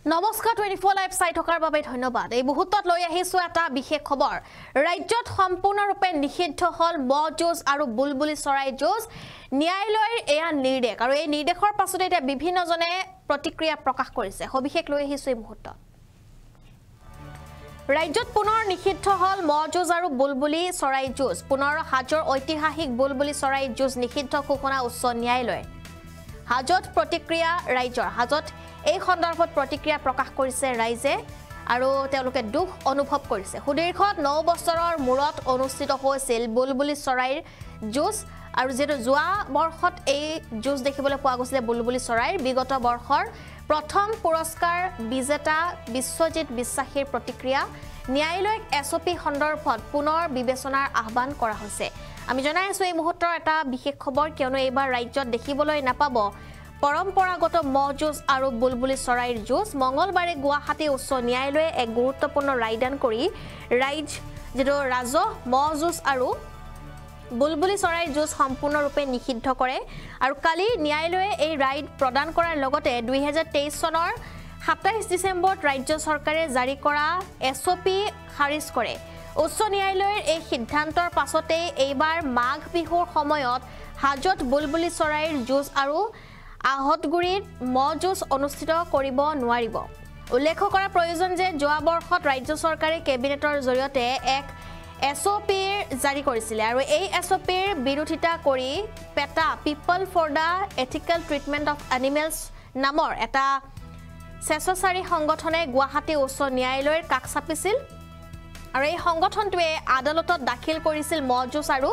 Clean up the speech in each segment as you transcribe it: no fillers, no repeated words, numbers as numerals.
নমস্কাৰ 24 লাইভ চাই থকাৰ বাবে ধন্যবাদ। এই মুহূৰ্তত লৈ আহিছো এটা বিশেষ খবৰ। ৰাজ্যত সম্পূৰ্ণৰূপে নিষিদ্ধ হল মহ যুঁজ আৰু বুলবুলি চৰাই যুঁজ। ন্যায়ালয়ৰ এয়া নিৰ্দেশ আৰু এই নিৰ্দেশৰ পাছতে এতিয়া বিভিন্নজনে প্ৰতিক্ৰিয়া প্ৰকাশ কৰিছে। সবিশেষ লৈ আহিছো এই মুহূৰ্তত। ৰাজ্যত পুনৰ নিষিদ্ধ হল মহ যুঁজ আৰু বুলবুলি চৰাই যুঁজ। পুনৰ হাজোৰ ঐতিহাসিক বুলবুলি চৰাই যুঁজ নিষিদ্ধ ঘোষণা উচ্চ ন্যায়ালয়ে। হাজোত প্ৰতিক্ৰিয়া ৰাইজৰ। হাজোত এই সন্দৰ্ভত প্ৰতিক্ৰিয়া প্ৰকাশ কৰিছে ৰাইজে আৰু তেওঁলোকে দুখ অনুভৱ কৰিছে। সুদীৰ্ঘ 9 বছৰৰ মূৰত অনুষ্ঠিত হৈছিল বুলবুলি চৰাইৰ যুঁজ আৰু যেটো যোৱা বৰ্ষত এই যুঁজ দেখিবলৈ পোৱা গৈছিল বুলবুলি চৰাইৰ। বিগত বৰ্ষৰ প্ৰথম পুৰস্কাৰ বিজেতা বিশ্বজিৎ বিশ্বাসীৰ প্ৰতিক্ৰিয়া। ন্যায়ালয়ক এছপি সন্দৰ্ভত পুনৰ বিবেচনাৰ আহ্বান কৰা হৈছে। আমি জনাই আছো এই মুহূৰ্তৰ এটা বিশেষ খবৰ, কিয়নো এইবাৰ ৰাজ্যত দেখিবলৈ নাপাব পৰম্পৰাগত মহ যুঁজ আৰু বুলবুলি চৰাইৰ যুঁজ। মঙলবাৰে গুৱাহাটী উচ্চ ন্যায়ালয়ে এক গুৰুত্বপূৰ্ণ ৰায়দান কৰি ৰাজহ মহ যুঁজ আৰু বুলবুলি চৰাইৰ যুঁজ সম্পূৰ্ণৰূপে নিষিদ্ধ কৰে আৰু কালি ন্যায়ালয়ে এই ৰায় প্ৰদান কৰাৰ লগতে 2023 চনৰ 27 ডিচেম্বৰত ৰাজ্য চৰকাৰে জাৰি কৰা এছপি খাৰিজ কৰে। উচ্চ ন্যায়ালয়ৰ এই সিদ্ধান্তৰ পাছতে এইবাৰ মাঘ বিহুৰ সময়ত হাজোত বুলবুলি চৰাইৰ যুঁজ আৰু আহতগুৰিত মহ যুঁজ অনুষ্ঠিত কৰিব নোৱাৰিব। উল্লেখ কৰা প্ৰয়োজন যে যোৱা বৰ্ষত ৰাজ্য চৰকাৰে কেবিনেটৰ জৰিয়তে এক এছপি জাৰি কৰিছিল আৰু এই এছপিৰ বিৰোধিতা কৰি PETA people for the ethical treatment of animals নামৰ এটা স্বেচ্ছাচাৰী সংগঠনে গুৱাহাটী উচ্চ ন্যায়ালয়ৰ কাষ চাপিছিল আৰু এই সংগঠনটোৱে আদালতত দাখিল কৰিছিল মহ যুঁজ আৰু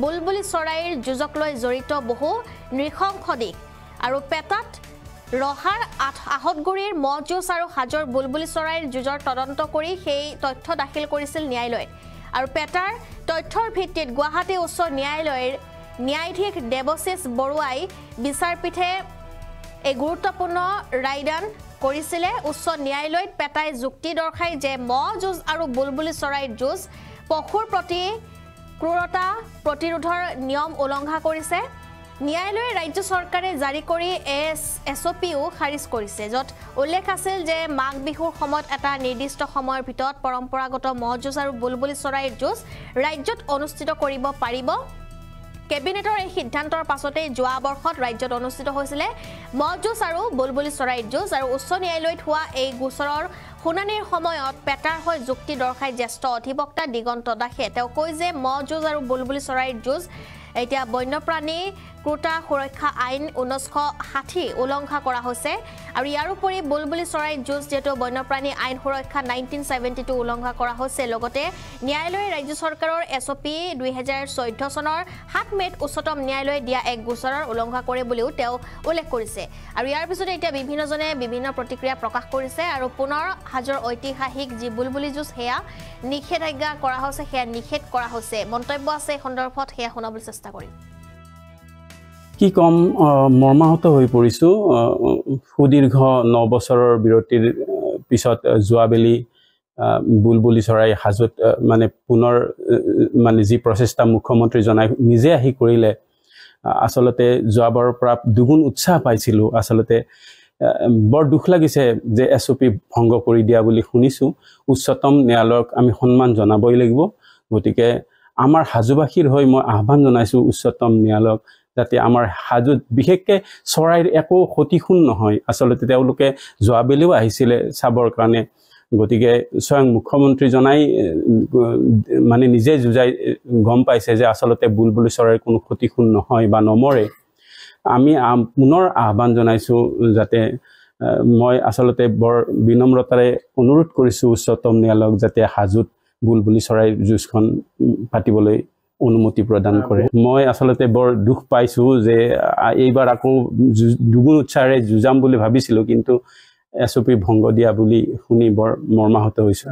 বুলবুলি চৰাইৰ যুঁজক লৈ জড়িত বহু নৃশংস দিশ আৰু পেটাত ৰহাৰ আহতগুৰিৰ মহ যুঁজ আৰু হাজোৰ বুলবুলি চৰাইৰ যুঁজৰ তদন্ত কৰি সেই তথ্য দাখিল কৰিছিল ন্যায়ালয়ত আৰু পেটাৰ তথ্যৰ ভিত্তিত গুৱাহাটী উচ্চ ন্যায়ালয়ৰ ন্যায়াধীশ দেৱশিষ বৰুৱাই বিচাৰপীঠে এই গুৰুত্বপূৰ্ণ ৰায়দান কৰিছিলে। উচ্চ ন্যায়ালয়ত পেটাই যুক্তি দৰ্শাই যে মহ যুঁজ আৰু বুলবুলি চৰাইৰ যুঁজ পশুৰ প্ৰতি ক্ৰূৰতা প্ৰতিৰোধৰ নিয়ম উলংঘা কৰিছে। ন্যায়ালয়ে ৰাজ্য চৰকাৰে জাৰি কৰি এছপিও খাৰিজ কৰিছে, য'ত উল্লেখ আছিল যে মাঘ বিহুৰ সময়ত এটা নিৰ্দিষ্ট সময়ৰ ভিতৰত পৰম্পৰাগত মহ যুঁজ আৰু বুলবুলি চৰাইৰ যুঁজ ৰাজ্যত অনুষ্ঠিত কৰিব পাৰিব। কেবিনেটৰ এই সিদ্ধান্তৰ পাছতে যোৱা বৰ্ষত ৰাজ্যত অনুষ্ঠিত হৈছিলে মহ যুঁজ আৰু বুলবুলি চৰাইৰ যুঁজ আৰু উচ্চ ন্যায়ালয়ত হোৱা এই গোচৰৰ শুনানিৰ সময়ত পেটাৰ হৈ যুক্তি দৰ্শাই জ্যেষ্ঠ অধিবক্তা দিগন্ত দাসে তেওঁ কয় যে মহ যুঁজ আৰু বুলবুলি চৰাইৰ যুঁজ এতিয়া বন্যপ্ৰাণী ক্ৰুতা সুৰক্ষা আইন 1960 উলংঘা কৰা হৈছে আৰু ইয়াৰ উপৰি বুলবুলি চৰাইৰ যুঁজ যেটো বন্যপ্ৰাণী আইন সুৰক্ষা 1972 উলংঘা কৰা হৈছে। লগতে ন্যায়ালয়ে ৰাজ্য চৰকাৰৰ এছপি 2014 চনৰ 7 মেত উচ্চতম ন্যায়ালয়ে দিয়া এক গোচৰৰ উলংঘা কৰে বুলিও তেওঁ উল্লেখ কৰিছে আৰু ইয়াৰ পিছতে এতিয়া বিভিন্নজনে বিভিন্ন প্ৰতিক্ৰিয়া প্ৰকাশ কৰিছে আৰু পুনৰ হাজোৰ ঐতিহাসিক যি বুলবুলি যুঁজ সেয়া নিষেধাজ্ঞা কৰা হৈছে, সেয়া নিষেধ কৰা হৈছে। মন্তব্য আছে সন্দৰ্ভত সেয়া শুনাবলৈ চেষ্টা কৰিম। কি কম, মৰ্মাহত হৈ পৰিছোঁ। সুদীৰ্ঘ 9 বছৰৰ বিৰতিৰ পিছত যোৱাবেলি বুলবুলি চৰাই হাজোত মানে পুনৰ মানে যি প্ৰচেষ্টা মুখ্যমন্ত্ৰী জনাই নিজে আহি কৰিলে, আচলতে যোৱাবাৰৰ পৰা দুগুণ উৎসাহ পাইছিলোঁ। আচলতে বৰ দুখ লাগিছে যে এছপি ভংগ কৰি দিয়া বুলি শুনিছোঁ। উচ্চতম ন্যায়ালয়ক আমি সন্মান জনাবই লাগিব। গতিকে আমাৰ হাজোবাসীৰ হৈ মই আহ্বান জনাইছোঁ উচ্চতম ন্যায়ালয়ক যাতে আমাৰ হাজোত বিশেষকৈ চৰাইৰ একো ক্ষতিশূন নহয়। আচলতে তেওঁলোকে যোৱাবেলিও আহিছিলে চাবৰ কাৰণে। গতিকে স্বয়ং মুখ্যমন্ত্ৰীজনাই মানে নিজে যুঁজাই গম পাইছে যে আচলতে বুলবুলি চৰাইৰ কোনো ক্ষতিশূন নহয় বা নমৰে। আমি পুনৰ আহ্বান জনাইছোঁ যাতে মই আচলতে বৰ বিনম্ৰতাৰে অনুৰোধ কৰিছোঁ উচ্চতম ন্যায়ালয়ক যাতে হাজোত বুলবুলি চৰাইৰ যুঁজখন পাতিবলৈ অনুমতি প্ৰদান কৰে। মই আচলতে বৰ দুখ পাইছোঁ যে এইবাৰ আকৌ দুগুণ উৎসাহেৰে যুঁজাম বুলি ভাবিছিলোঁ, কিন্তু এছপি ভংগ দিয়া বুলি শুনি বৰ মৰ্মাহত হৈছোঁ।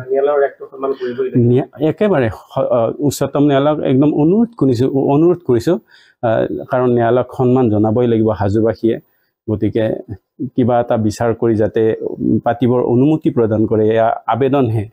একেবাৰে উচ্চতম ন্যায়ালয়ক একদম অনুৰোধ কৰিছোঁ, কাৰণ ন্যায়ালয়ক সন্মান জনাবই লাগিব হাজোবাসীয়ে। গতিকে কিবা এটা বিচাৰ কৰি যাতে পাতিবৰ অনুমতি প্ৰদান কৰে, এয়া আবেদনহে।